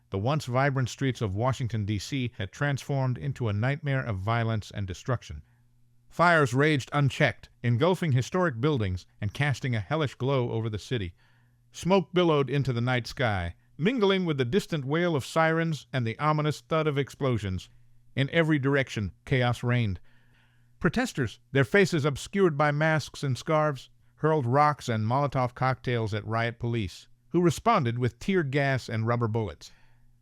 the once vibrant streets of Washington, D.C. had transformed into a nightmare of violence and destruction. Fires raged unchecked, engulfing historic buildings and casting a hellish glow over the city. Smoke billowed into the night sky, mingling with the distant wail of sirens and the ominous thud of explosions. In every direction, chaos reigned. Protesters, their faces obscured by masks and scarves, hurled rocks and Molotov cocktails at riot police, who responded with tear gas and rubber bullets.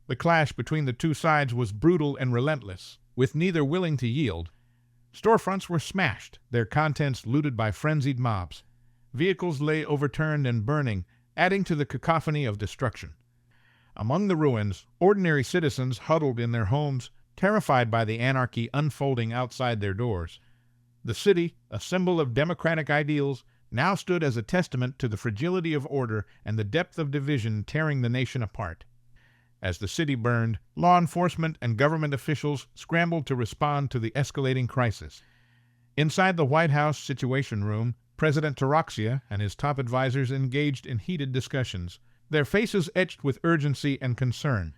The clash between the two sides was brutal and relentless, with neither willing to yield. Storefronts were smashed, their contents looted by frenzied mobs. Vehicles lay overturned and burning, adding to the cacophony of destruction. Among the ruins, ordinary citizens huddled in their homes, terrified by the anarchy unfolding outside their doors. The city, a symbol of democratic ideals, now stood as a testament to the fragility of order and the depth of division tearing the nation apart. As the city burned, law enforcement and government officials scrambled to respond to the escalating crisis. Inside the White House Situation Room, President Taraxia and his top advisors engaged in heated discussions, their faces etched with urgency and concern.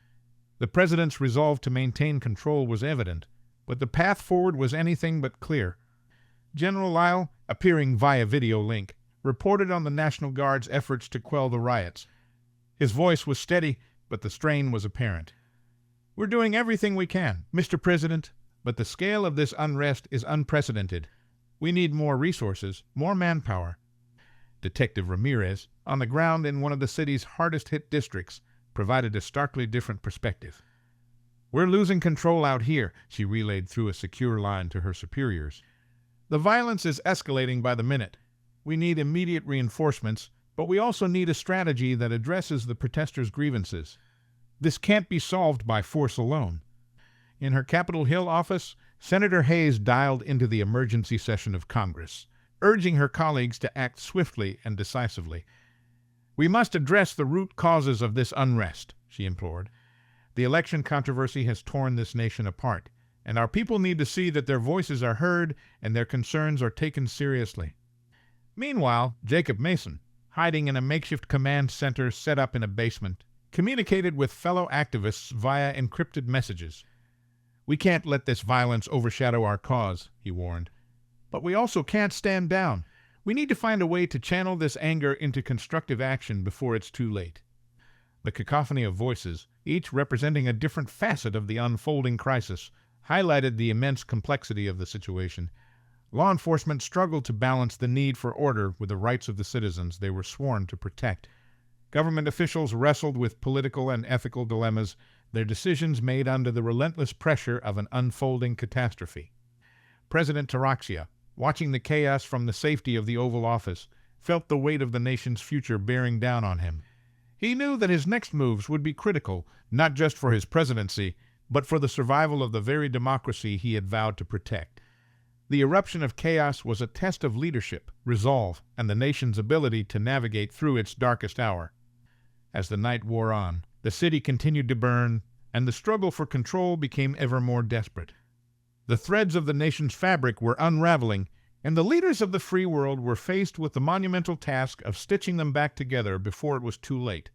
The president's resolve to maintain control was evident, but the path forward was anything but clear. General Lyle, appearing via video link, reported on the National Guard's efforts to quell the riots. His voice was steady, but the strain was apparent. "We're doing everything we can, Mr. President, but the scale of this unrest is unprecedented. We need more resources, more manpower." Detective Ramirez, on the ground in one of the city's hardest-hit districts, provided a starkly different perspective. "We're losing control out here," she relayed through a secure line to her superiors. "The violence is escalating by the minute. We need immediate reinforcements, but we also need a strategy that addresses the protesters' grievances. This can't be solved by force alone." In her Capitol Hill office, Senator Hayes dialed into the emergency session of Congress, urging her colleagues to act swiftly and decisively. "We must address the root causes of this unrest," she implored. "The election controversy has torn this nation apart, and our people need to see that their voices are heard and their concerns are taken seriously." Meanwhile, Jacob Mason, hiding in a makeshift command center set up in a basement, communicated with fellow activists via encrypted messages. "We can't let this violence overshadow our cause," he warned. "But we also can't stand down. We need to find a way to channel this anger into constructive action before it's too late." The cacophony of voices, each representing a different facet of the unfolding crisis, highlighted the immense complexity of the situation. Law enforcement struggled to balance the need for order with the rights of the citizens they were sworn to protect. Government officials wrestled with political and ethical dilemmas, their decisions made under the relentless pressure of an unfolding catastrophe. President Taraxia, watching the chaos from the safety of the Oval Office, felt the weight of the nation's future bearing down on him. He knew that his next moves would be critical, not just for his presidency, but for the survival of the very democracy he had vowed to protect. The eruption of chaos was a test of leadership, resolve, and the nation's ability to navigate through its darkest hour. As the night wore on, the city continued to burn, and the struggle for control became ever more desperate. The threads of the nation's fabric were unraveling, and the leaders of the free world were faced with the monumental task of stitching them back together before it was too late.